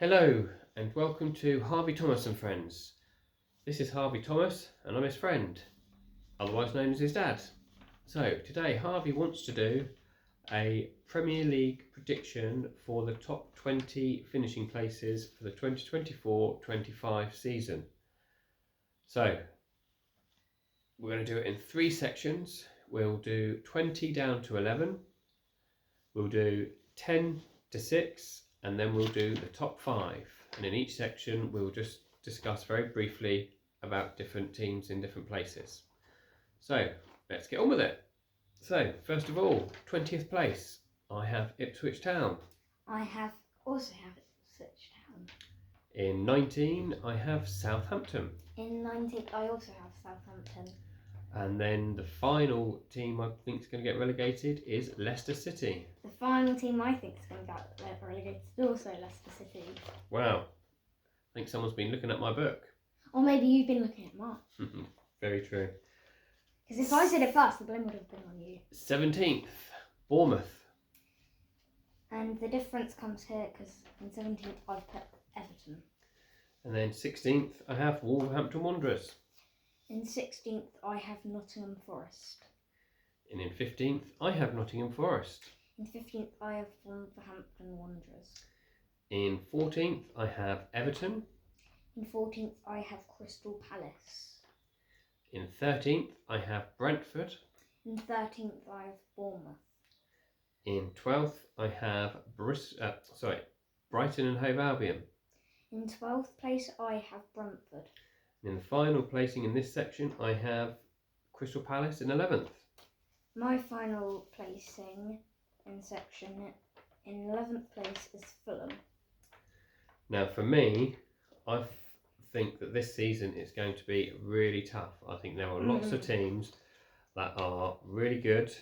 Hello and welcome to Harvey Thomas and Friends. This is Harvey Thomas and I'm his friend, otherwise known as his dad. So today Harvey wants to do a Premier League prediction for the top 20 finishing places for the 2024-25 season. So we're going to do it in 3 sections. We'll do 20 down to 11, we'll do 10 to 6, and then we'll do the top 5. And in each section we'll just discuss very briefly about different teams in different places. So let's get on with it. So first of all, 20th place, I have Ipswich Town. I also have Ipswich Town. In 19 I have Southampton. In 19, I also have Southampton. And then the final team I think is going to get relegated is Leicester City. The final team I think is going to get relegated is also Leicester City. Wow, I think someone's been looking at my book. Or maybe you've been looking at mine. Very true. Because if I said it first, the blame would have been on you. 17th, Bournemouth. And the difference comes here because in 17th I've put Everton. And then 16th I have Wolverhampton Wanderers. In 16th I have Nottingham Forest. And in 15th I have Nottingham Forest. In 15th I have Wolverhampton Wanderers. In 14th I have Everton. In 14th I have Crystal Palace. In 13th I have Brentford. In 13th I have Bournemouth. In 12th I have Brighton and Hove Albion. In 12th place I have Brentford. And in the final placing in this section I have Crystal Palace in 11th. My final placing in section in 11th place is Fulham. Now for me, I think that this season is going to be really tough. I think there are lots of teams that are really good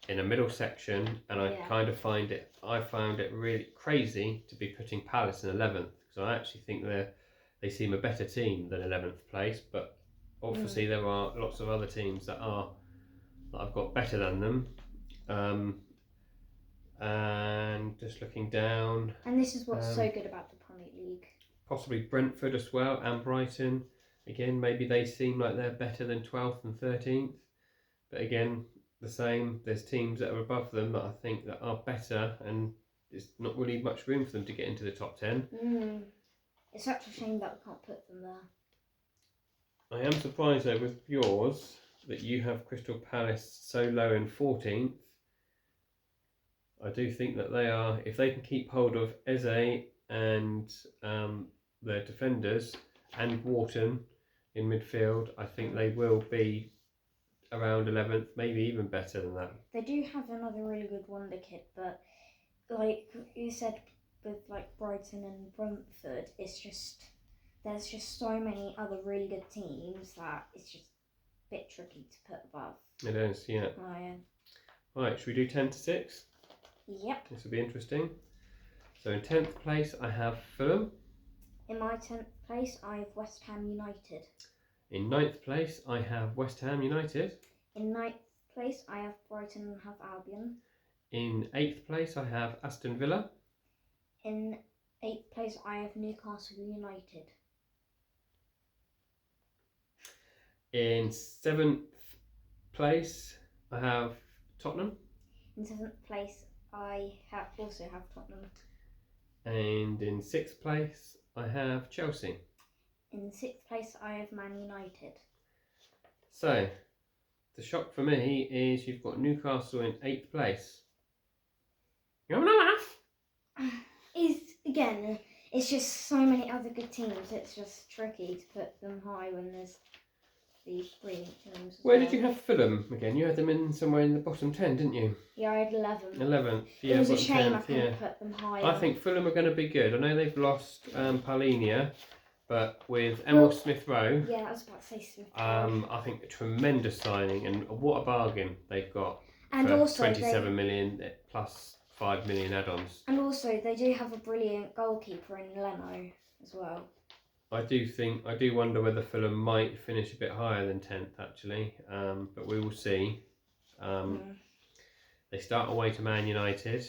in a middle section, and I found it really crazy to be putting Palace in 11th, because I actually think they seem a better team than 11th place, but obviously there are lots of other teams that I've got better than them. And just looking down, and this is what's so good about the Premier League. Possibly Brentford as well, and Brighton. Again, maybe they seem like they're better than 12th and 13th, but again, the same. There's teams that are above them that I think that are better, and there's not really much room for them to get into the top 10. It's such a shame that we can't put them there. I am surprised though with yours that you have Crystal Palace so low in 14th. I do think that they are, if they can keep hold of Eze and their defenders and Wharton in midfield, I think they will be around 11th, maybe even better than that. They do have another really good wonder kid, but like you said with like Brighton and Brentford, there's just so many other really good teams that it's just a bit tricky to put above. It is, yeah. Oh, yeah. Right, should we do 10 to 6? Yep. This will be interesting. So in 10th place I have Fulham. In my 10th place I have West Ham United. In 9th place I have West Ham United. In 9th place I have Brighton and Hove Albion. In 8th place I have Aston Villa. In 8th place I have Newcastle United. In 7th place I have Tottenham. In 7th place I also have Tottenham. And in 6th place I have Chelsea. In 6th place I have Man United. So the shock for me is you've got Newcastle in 8th place. You having a laugh? It's just so many other good teams. It's just tricky to put them high when there's these brilliant teams. Where did you have Fulham again? You had them in somewhere in the bottom 10, didn't you? Yeah, I had 11. 11th. Yeah, it was a shame 10th, I couldn't put them higher. I think Fulham are going to be good. I know they've lost Paulinia, but with Emil Smith-Rowe, yeah, I was about to say Smith-Rowe. I think a tremendous signing, and what a bargain they've got. And for also 27 million plus 5 million add-ons. And also they do have a brilliant goalkeeper in Leno as well. I do wonder whether Fulham might finish a bit higher than 10th actually, but we will see. They start away to Man United.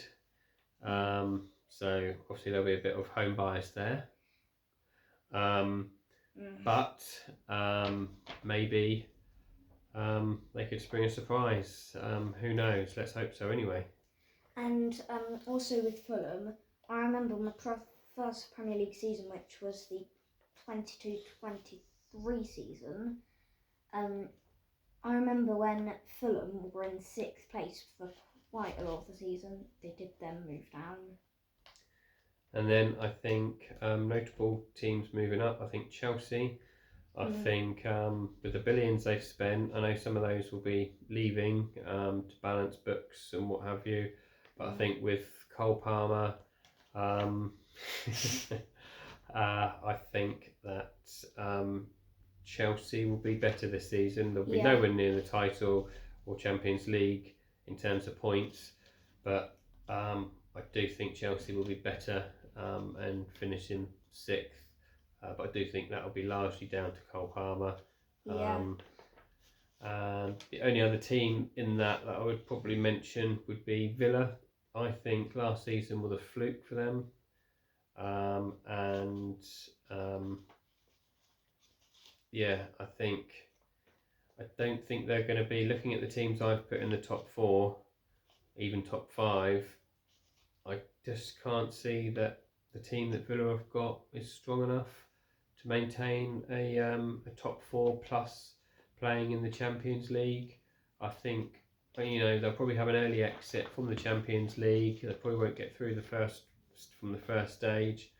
so obviously there'll be a bit of home bias there. But maybe they could spring a surprise. Who knows? Let's hope so anyway. And also with Fulham, I remember my first Premier League season, which was the 22-23 season. I remember when Fulham were in 6th place for quite a lot of the season. They did then move down. And then I think notable teams moving up. I think Chelsea. I think with the billions they've spent, I know some of those will be leaving to balance books and what have you. But I think with Cole Palmer, I think that Chelsea will be better this season. They'll be nowhere near the title or Champions League in terms of points, but I do think Chelsea will be better and finish in 6th. But I do think that will be largely down to Cole Palmer. And the only other team in that I would probably mention would be Villa. I think last season was a fluke for them. I don't think they're going to be, looking at the teams I've put in the top 4, even top 5, I just can't see that the team that Villa have got is strong enough to maintain a top 4 plus playing in the Champions League. I think, they'll probably have an early exit from the Champions League. They probably won't get through from the first stage.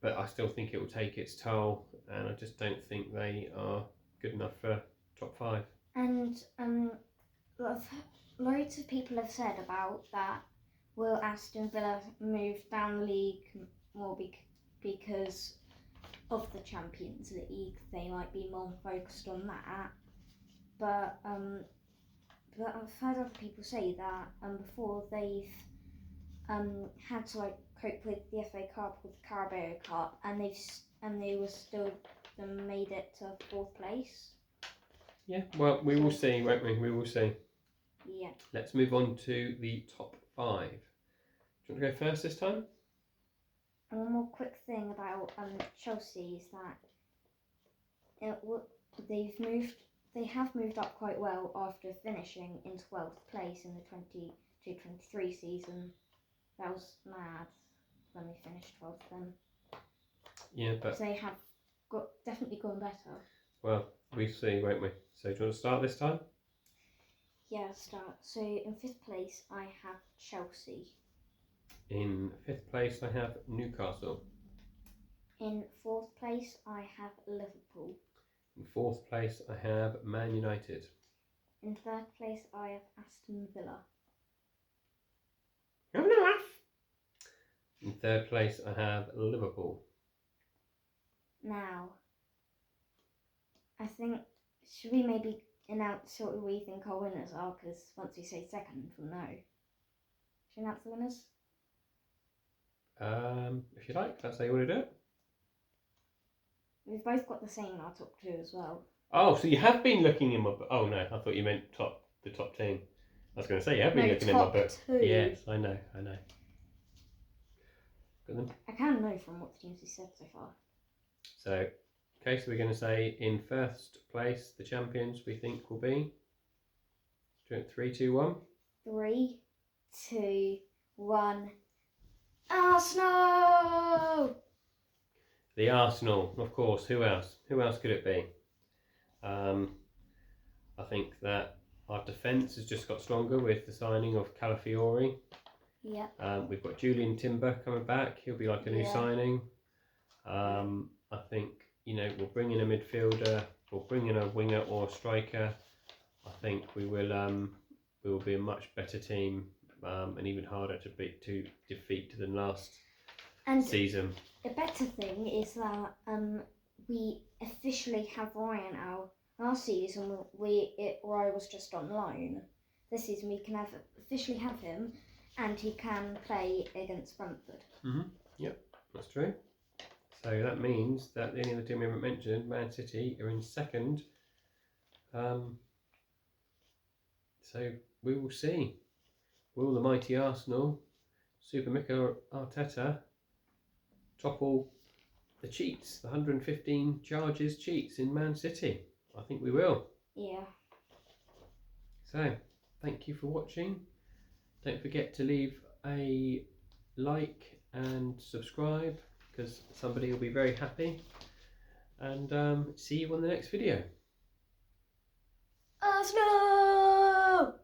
But I still think it will take its toll, and I just don't think they are good enough for top 5. And loads of people have said about that. Will Aston Villa move down the league more because of the Champions League? They might be more focused on that. But I've heard other people say that before they've had to cope with the FA Cup, with the Carabao Cup, and they were still made it to 4th place. Yeah, well, we will see, won't we? We will see. Yeah. Let's move on to the top 5. Do you want to go first this time? And one more quick thing about Chelsea is that they have moved up quite well after finishing in 12th place in the 22-23 season. That was mad when they finished 12th then. Yeah, but so they have definitely gone better. Well, we see, won't we? So do you want to start this time? Yeah, I'll start. So in 5th place I have Chelsea. In 5th place I have Newcastle. In 4th place I have Liverpool. In 4th place I have Man United. In 3rd place I have Aston Villa. In 3rd place I have Liverpool. Now, I think, should we maybe announce what we think our winners are? Because once we say 2nd, we'll know. Should we announce the winners? If you like, that's how you want to do it. We've both got the same in our top 2 as well. Oh, so you have been looking in my book. Oh no, I thought you meant the top team. I was going to say, you have been looking in my book. 2. Yes, I know. Got them? I kind of know from what the teams have said so far. So, okay, so we're going to say in 1st place, the champions we think will be 3, 2, 1. 3, 2, 1. Arsenal! The Arsenal, of course. Who else? Who else could it be? I think that our defence has just got stronger with the signing of Calafiori. Yeah. We've got Julian Timber coming back. He'll be like a new signing. I think, we'll bring in a midfielder, we'll bring in a winger or a striker. I think we will be a much better team and even harder to defeat than last season. The better thing is that we officially have Ryan out. Last season Ryan was just on loan. This season we can officially have him, and he can play against Brentford. Yep, that's true. So that means that the only other team we haven't mentioned, Man City, are in 2nd. So we will see. Will the mighty Arsenal Super Mikel Arteta topple the cheats, the 115 charges cheats in Man City? I think we will. Yeah. So, thank you for watching. Don't forget to leave a like and subscribe, because somebody will be very happy. And see you on the next video. Arsenal!